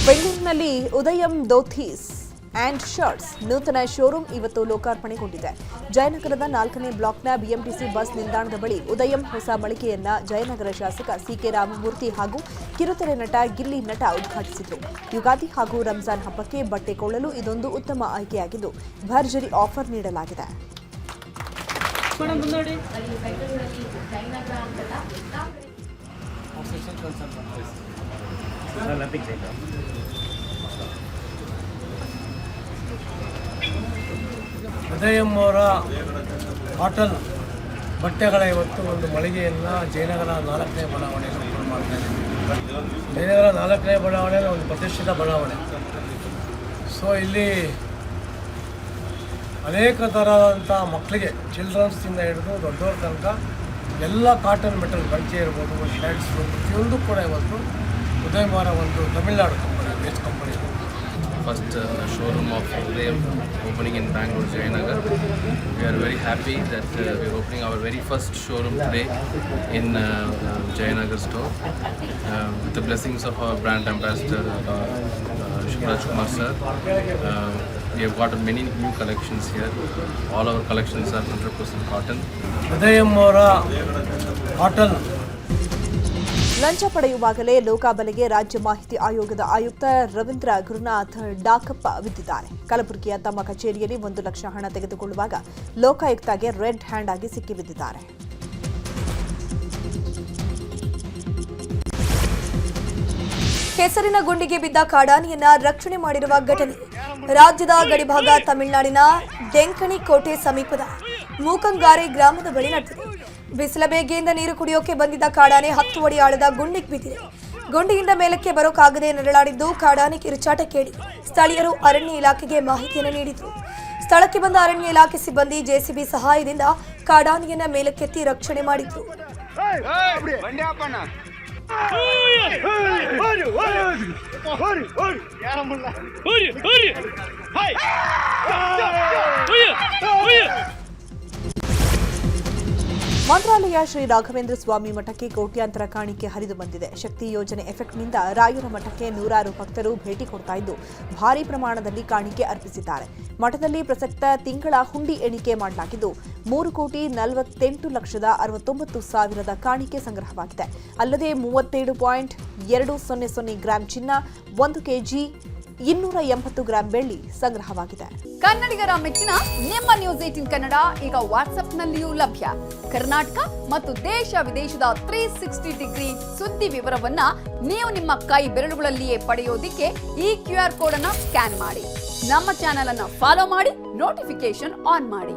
ಬೆಂಗಳೂರಿನಲ್ಲಿ Udyam dhotis and shirts ನೂತನ showroom ಇವತ್ತು ಲೋಕಾರ್ಪಣೆಗೊಂಡಿದೆ. ಜಯನಗರದ 4ನೇ ಬ್ಲಾಕ್ನ ಬಿಎಂಟಿಸಿ ಬಸ್ ನಿಲ್ದಾಣದ ಬಳಿ ಉದಯಂ ಹೊಸ ಮಳಿಗೆಯನ್ನ ಜಯನಗರ ಶಾಸಕ ಸಿಕೆ ರಾಮಮೂರ್ತಿ ಹಾಗೂ ಕಿರುತೆರೆ ನಟ ಗಿಲ್ಲಿ ನಟ ಉದ್ಘಾಟಿಸಿದರು. ಯುಗಾದಿ ಹಾಗೂ ರಂಜಾನ್ ಹಬ್ಬಕ್ಕೆ ಬಟ್ಟೆ ಕೊಳ್ಳಲು ಇದೊಂದು ಉತ್ತಮ ಆಯ್ಕೆಯಾಗಿದ್ದು ಭರ್ಜರಿ ಆಫರ್ ನೀಡಲಾಗಿದೆ. ಉದಯಂ ಅವರ ಕಾಟನ್ ಬಟ್ಟೆಗಳ ಇವತ್ತು ಒಂದು ಮಳಿಗೆಯನ್ನು ಜಯನಗರ 4ನೇ ಬಡಾವಣೆಯಲ್ಲಿ ಓಪನ್ ಮಾಡ್ತಾ ಇದ್ದೀವಿ. ಜಯನಗರ 4ನೇ ಬಡಾವಣೆ ಒಂದು ಪ್ರತಿಷ್ಠಿತ ಬಡಾವಣೆ. ಸೊ ಇಲ್ಲಿ ಅನೇಕ ಥರದಂಥ ಮಕ್ಕಳಿಗೆ ಚಿಲ್ಡ್ರನ್ಸಿಂದ ಹಿಡಿದು ದೊಡ್ಡವ್ರ ತನಕ ಎಲ್ಲ ಕಾಟನ್ ಮೆಟಲ್ ಪಂಚೆ ಇರ್ಬೋದು, ಶರ್ಟ್ಸ್, ಪ್ರತಿಯೊಂದು ಕೂಡ ಇವತ್ತು ಉದಯಂ ಅವರ ಒಂದು Tamil Nadu company, base company. First showroom of Udayam opening in Bangalore, Jayanagar. We are very happy that we are opening our very first showroom today in Jayanagar store with the blessings of our brand ambassador Shivraj Kumar sir. We have got many new collections here. All our collections are 100% cotton. Udayam avara cotton ಲಂಚ ಪಡೆಯುವಾಗಲೇ ಲೋಕಾಬಲೆಗೆ ರಾಜ್ಯ ಮಾಹಿತಿ ಆಯೋಗದ ಆಯುಕ್ತ ರವೀಂದ್ರ ಗುರುನಾಥ್ ಡಾಕಪ್ಪ ಬಿದ್ದಿದ್ದಾರೆ. ಕಲಬುರಗಿಯ ತಮ್ಮ ಕಚೇರಿಯಲ್ಲಿ 1 ಲಕ್ಷ ಹಣ ತೆಗೆದುಕೊಳ್ಳುವಾಗ ಲೋಕಾಯುಕ್ತಗೆ ರೆಡ್ ಹ್ಯಾಂಡ್ ಆಗಿ ಸಿಕ್ಕಿಬಿದ್ದಿದ್ದಾರೆ. ಕೆಸರಿನ ಗುಂಡಿಗೆ ಬಿದ್ದ ಕಾಡಾನೆಯನ್ನ ರಕ್ಷಣೆ ಮಾಡಿರುವ ಘಟನೆ ರಾಜ್ಯದ ಗಡಿಭಾಗ ತಮಿಳುನಾಡಿನ ಡೆಂಕಣಿ ಕೋಟೆ ಸಮೀಪದ ಮೂಕಂಗಾರೆ ಗ್ರಾಮದ ಬಳಿ ನಡೆದಿದೆ. ಬಿಸಿಲ ಬೇಗೆಯಿಂದ ನೀರು ಕುಡಿಯೋಕೆ ಬಂದಿದ್ದ ಕಾಡಾನೆ 10 ಅಡಿ ಆಳದ ಗುಂಡಿಗೆ ಬಿದ್ದಿದೆ. ಗುಂಡಿಯಿಂದ ಮೇಲಕ್ಕೆ ಬರೋಕಾಗದೆ ನರಳಾಡಿದ್ದು ಕಾಡಾನೆ ಕಿರುಚಾಟ ಕೇಳಿ ಸ್ಥಳೀಯರು ಅರಣ್ಯ ಇಲಾಖೆಗೆ ಮಾಹಿತಿಯನ್ನು ನೀಡಿದರು. ಸ್ಥಳಕ್ಕೆ ಬಂದ ಅರಣ್ಯ ಇಲಾಖೆ ಸಿಬ್ಬಂದಿ ಜೆಸಿಬಿ ಸಹಾಯದಿಂದ ಕಾಡಾನೆಯನ್ನ ಮೇಲಕ್ಕೆತ್ತಿ ರಕ್ಷಣೆ ಮಾಡಿದ್ರು. ಮಂತ್ರಾಲಯ ಶ್ರೀ ರಾಘವೇಂದ್ರ ಸ್ವಾಮಿ ಮಠಕ್ಕೆ ಕೋಟ್ಯಾಂತರ ಕಾಣಿಕೆ ಹರಿದು ಬಂದಿದೆ. ಶಕ್ತಿ ಯೋಜನೆ ಎಫೆಕ್ಟ್ನಿಂದ ರಾಯರ ಮಠಕ್ಕೆ ನೂರಾರು ಭಕ್ತರು ಭೇಟಿ ಕೊಡ್ತಾ ಇದ್ದು ಭಾರೀ ಪ್ರಮಾಣದಲ್ಲಿ ಕಾಣಿಕೆ ಅರ್ಪಿಸಿದ್ದಾರೆ. ಮಠದಲ್ಲಿ ಪ್ರಸಕ್ತ ತಿಂಗಳ ಹುಂಡಿ ಎಣಿಕೆ ಮಾಡಲಾಗಿದ್ದು 3,48,69,000 ಕಾಣಿಕೆ ಸಂಗ್ರಹವಾಗಿದೆ. ಅಲ್ಲದೆ 37.200 ಗ್ರಾಂ ಚಿನ್ನ, 1 ಕೆಜಿ 280 ಗ್ರಾಂ ಬೆಳ್ಳಿ ಸಂಗ್ರಹವಾಗಿದೆ. ಕನ್ನಡಿಗರ ಮೆಚ್ಚಿನ ನಿಮ್ಮ ನ್ಯೂಸ್ 18 ಕನ್ನಡ ಈಗ ವಾಟ್ಸ್ಆಪ್ನಲ್ಲಿಯೂ ಲಭ್ಯ. ಕರ್ನಾಟಕ ಮತ್ತು ದೇಶ ವಿದೇಶದ 360 ಡಿಗ್ರಿ ಸುದ್ದಿ ವಿವರವನ್ನ ನೀವು ನಿಮ್ಮ ಕೈ ಬೆರಳುಗಳಲ್ಲಿಯೇ ಪಡೆಯೋದಿಕ್ಕೆ ಈ QR ಕೋಡ್ ಅನ್ನು ಸ್ಕ್ಯಾನ್ ಮಾಡಿ. ನಮ್ಮ ಚಾನೆಲ್ ಅನ್ನು ಫಾಲೋ ಮಾಡಿ, ನೋಟಿಫಿಕೇಶನ್ ಆನ್ ಮಾಡಿ.